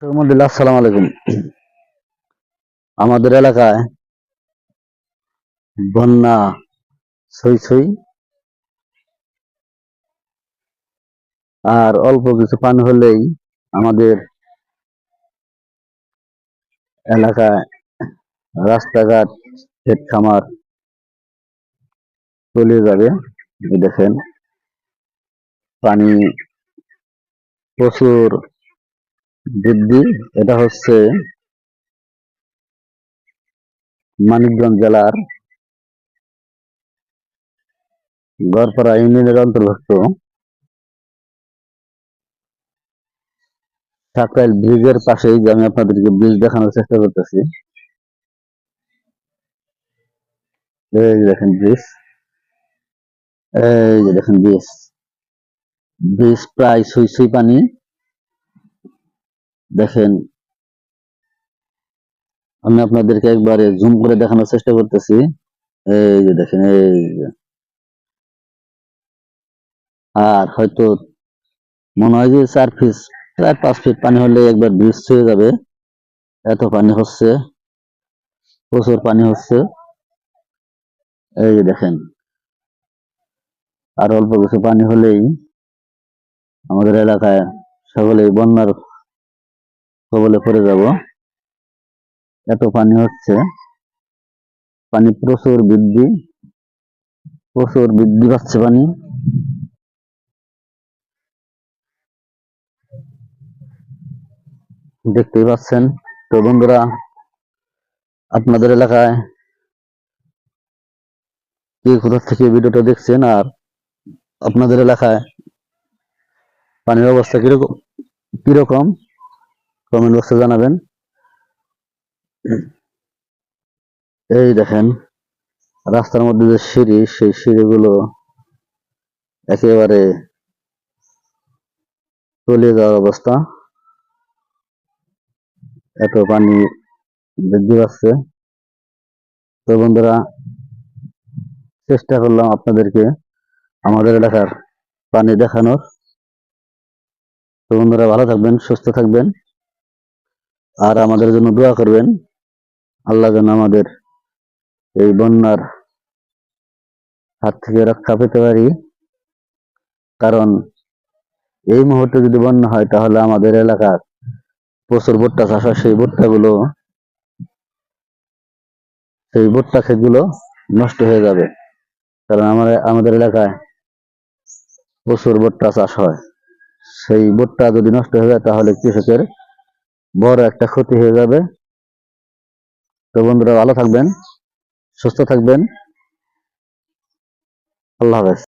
রহমতুল্লাহ, আসসালামু আলাইকুম। আমাদের এলাকায় বন্যা ছই ছই, আর অল্প কিছু পানি হলেই আমাদের এলাকায় রাস্তাঘাট, ক্ষেত খামার তলিয়ে যাবে। এই দেখেন, পানি প্রচুর বৃদ্ধি। এটা হচ্ছে মানিকগঞ্জ জেলার গড়পাড়া ইউনিয়নের অন্তর্ভুক্ত সাকরাইল ব্রিজের পাশেই, যে আমি আপনাদেরকে ব্রিজ দেখানোর চেষ্টা করতেছি। এই যে দেখেন ব্রিজ, এই যে দেখেন ব্রিজ। ব্রিজ প্রায় ছুঁই ছুঁই পানি। দেখেন, আমি আপনাদেরকে একবারে জুম করে দেখানোর চেষ্টা করতেছি। এই যে দেখেন, এই যে। আর হয়তো মনে হয় যে 4 ফিট, প্রায় 5 ফিট পানি হলে একবার ব্রিজ ছুঁয়ে যাবে। এত পানি হচ্ছে, প্রচুর পানি হচ্ছে। এই যে দেখেন, আর অল্প কিছু পানি হলেই আমাদের এলাকায় সকলেই বন্যার কবলে পড়ে যাব। এত পানি হচ্ছে, পানি প্রচুর বৃদ্ধি পাচ্ছে পানি। দেখতেই পাচ্ছেন। তো বন্ধুরা, আপনাদের এলাকায় কে কোথা থেকে ভিডিওটা দেখছেন, আর আপনাদের এলাকায় পানির অবস্থা কিরকম কিরকম কমেন্ট বক্সে জানাবেন। এই দেখেন, রাস্তার মধ্যে যে সিঁড়ি, সেই সিঁড়িগুলো একেবারে তলিয়ে যাওয়ার অবস্থা। এত পানি বৃদ্ধি পাচ্ছে। তো বন্ধুরা, চেষ্টা করলাম আপনাদেরকে আমাদের এলাকার পানি দেখানোর। তো বন্ধুরা, ভালো থাকবেন, সুস্থ থাকবেন, আর আমাদের জন্য দোয়া করবেন। আল্লাহ যেন আমাদের এই বন্যার হাত থেকে রক্ষা পেতে পারি। কারণ এই মুহূর্তে যদি বন্যা হয়, তাহলে আমাদের এলাকার প্রচুর ভুট্টা চাষ হয়। সেই ভুট্টা ক্ষেতগুলো নষ্ট হয়ে যাবে। কারণ আমাদের এলাকায় প্রচুর ভুট্টা চাষ হয়। সেই ভুট্টা যদি নষ্ট হয়ে যায়, তাহলে কৃষকের বড় একটা ক্ষতি হয়ে যাবে। তো বন্ধুরা, ভালো থাকবেন, সুস্থ থাকবেন। আল্লাহ হাফেজ।